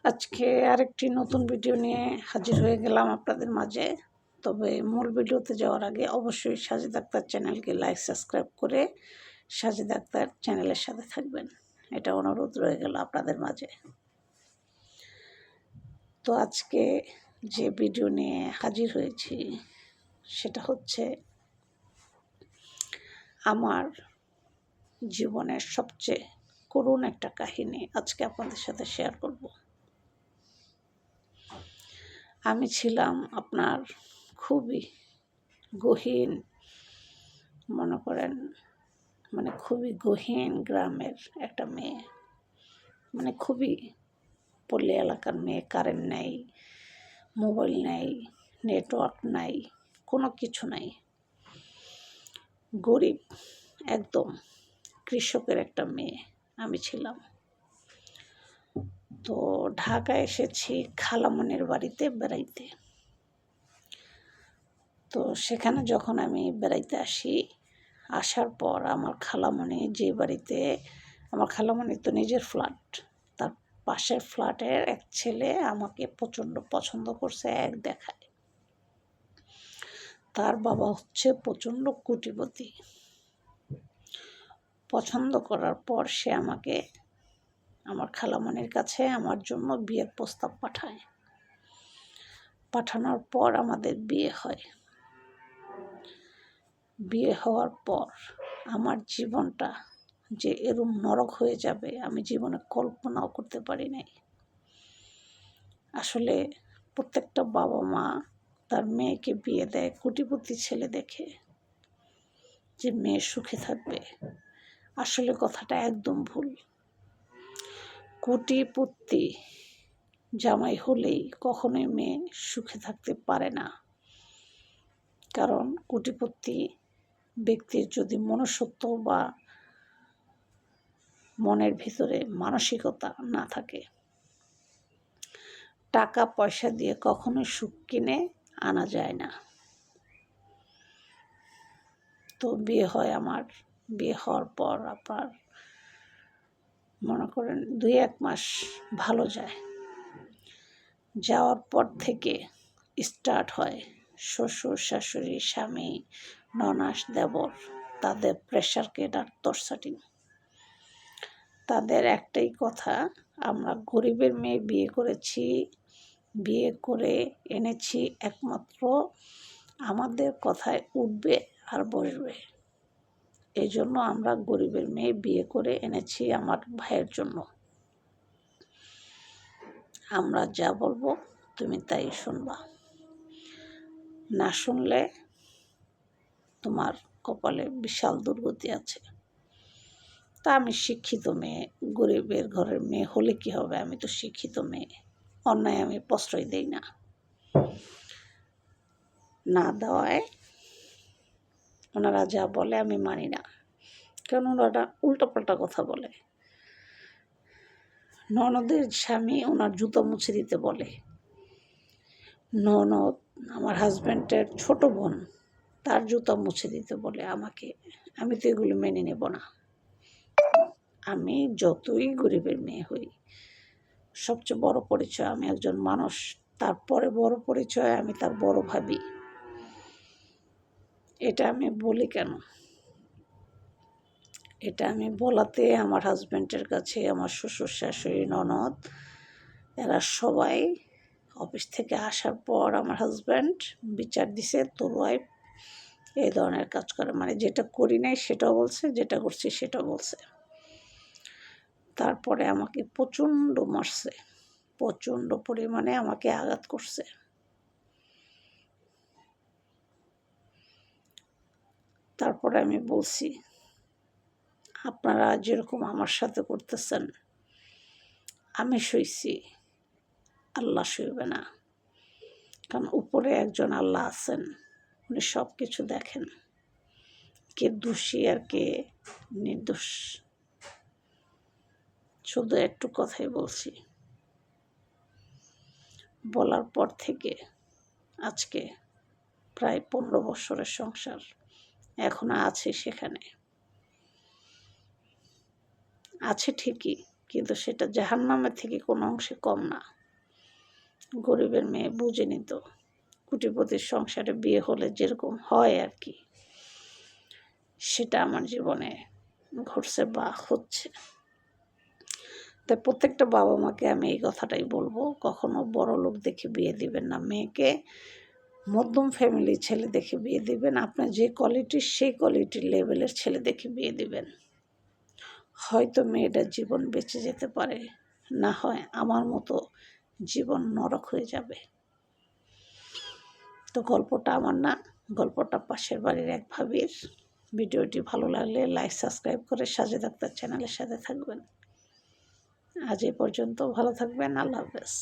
আজকে আরেকটি নতুন ভিডিও নিয়ে হাজির হয়ে গেলাম আপনাদের মাঝে। তবে মূল ভিডিওতে যাওয়ার আগে অবশ্যই সাজিদ আক্তার চ্যানেলকে লাইক সাবস্ক্রাইব করে সাজিদ আক্তার চ্যানেলের সাথে থাকবেন, এটা অনুরোধ রয়ে গেল আপনাদের মাঝে। তো আজকে যে ভিডিও নিয়ে হাজির হয়েছি সেটা হচ্ছে আমার জীবনের সবচেয়ে করুণ একটা কাহিনী আজকে আপনাদের সাথে শেয়ার করব। আমি ছিলাম আপনার খুবই গহীন, মনে করেন খুবই গহীন গ্রামের একটা মেয়ে, খুবই পল্লী এলাকার মেয়ে। কারেন্ট নাই, মোবাইল নাই, নেটওয়ার্ক নাই, কোনো কিছু নাই। গরিব, একদম কৃষকের একটা মেয়ে আমি ছিলাম। তো ঢাকায় এসেছি খালামণির বাড়িতে বেড়াইতে। তো সেখানে যখন আমি বেড়াইতে আসি, আসার পর আমার খালামণি যে বাড়িতে, আমার খালামণির তো নিজের ফ্ল্যাট, তার পাশের ফ্ল্যাটের এক ছেলে আমাকে প্রচণ্ড পছন্দ করছে এক দেখায়। তার বাবা হচ্ছে প্রচণ্ড কোটিপতি। পছন্দ করার পর সে আমাকে আমার খালামণির কাছে আমার জন্য বিয়ের প্রস্তাব পাঠায়। পাঠানোর পর আমাদের বিয়ে হয়। বিয়ে হওয়ার পর আমার জীবনটা যে এরম নরক হয়ে যাবে আমি জীবনে কল্পনাও করতে পারি নাই। আসলে প্রত্যেকটা বাবা মা তার মেয়েকে বিয়ে দেয় কোটিপতি ছেলে দেখে, যে মেয়ে সুখে থাকবে। আসলে কথাটা একদম ভুল। কোটিপতি জামাই হলেই কখনোই মেয়ে সুখে থাকতে পারে না। কারণ কোটিপতি ব্যক্তির যদি মনুষ্যত্ব বা মনের ভিতরে মানসিকতা না থাকে, টাকা পয়সা দিয়ে কখনোই সুখ কিনে আনা যায় না। তো বিয়ে হয় আমার। বিয়ে হওয়ার পর আপনার মনে করেন 2-1 মাস ভালো যায়। যাওয়ার পর থেকে স্টার্ট হয় শ্বশুর শাশুড়ি স্বামী ননাস দেবর, তাদের প্রেশার কেটার তরসাটিং। তাদের একটাই কথা, আমরা গরিবের মেয়ে বিয়ে করেছি, বিয়ে করে এনেছি একমাত্র আমাদের কথায় উঠবে আর বসবে। এই জন্য আমরা গরিবের মেয়ে বিয়ে করে এনেছি আমার ভাইয়ের জন্য। আমরা যা বলবো তুমি তাই শুনবা, না শুনলে তোমার কপালে বিশাল দুর্গতি আছে। তা আমি শিক্ষিত মেয়ে, গরিবের ঘরের মেয়ে হলে কি হবে, আমি তো শিক্ষিত মেয়ে, অন্যায় আমি প্রশ্রয় দেই না। না দেওয়ায় ওনারা যা বলে আমি মানি না, কারণ ওনারা উল্টোপাল্টা কথা বলে। ননদের স্বামী ওনার জুতো মুছে দিতে বলে, ননদ আমার হাজব্যান্ডের ছোট বোন তার জুতো মুছে দিতে বলে আমাকে। আমি তো এগুলো মেনে নেব না। আমি যতই গরিবের মেয়ে হই, সবচেয়ে বড় পরিচয় আমি একজন মানুষ, তারপরে বড় পরিচয় আমি তার বড় ভাবি। এটা আমি বলি কেন, এটা আমি বলাতে আমার হাজব্যান্ডের কাছে আমার শ্বশুর শাশুড়ি ননদ এরা সবাই অফিস থেকে আসার পর আমার হাজব্যান্ড বিচার দিছে, তোর ওয়াইফ এই ধরনের কাজ করে। যেটা করি নাই সেটাও বলছে, যেটা করছি সেটাও বলছে। তারপরে আমাকে প্রচণ্ড মারছে, প্রচণ্ড পরিমাণে আমাকে আঘাত করছে। তারপরে আমি বলছি, আপনারা যেরকম আমার সাথে করতেছেন আমি সইছি, আল্লাহ সইবে না। কারণ উপরে একজন আল্লাহ আছেন, উনি সব কিছু দেখেন, কে দোষী আর কে নির্দোষ। শুধু একটু কথাই বলছি। বলার পর থেকে আজকে প্রায় 15 বছরের সংসার, এখনো আছি সেখানে। আছে ঠিকই, কিন্তু সেটা জাহান্নামের থেকে কোনো অংশে কম না। গরিবের মেয়ে বুঝে নিত, কোটিপতির সংসারে বিয়ে হলে যেরকম হয় আর কি, সেটা আমার জীবনে ঘটছে বা হচ্ছে। তাই প্রত্যেকটা বাবা মাকে আমি এই কথাটাই বলবো, কখনো বড় লোক দেখে বিয়ে দিবেন না মেয়েকে, মধ্যম ফ্যামিলির ছেলে দেখে বিয়ে দিবেন। আপনার যে কোয়ালিটির সেই কোয়ালিটির লেভেলের ছেলে দেখে বিয়ে দিবেন। হয়তো মেয়েটার জীবন বেঁচে যেতে পারে, না হয় আমার মতো জীবন নরক হয়ে যাবে। তো গল্পটা আমার না, গল্পটা পাশের বাড়ির এক ভাবির। ভিডিওটি ভালো লাগলে লাইক সাবস্ক্রাইব করে সাজেদ আক্তার চ্যানেলের সাথে থাকবেন। আজ এই পর্যন্ত, ভালো থাকবেন, আল্লাহ হাফেজ।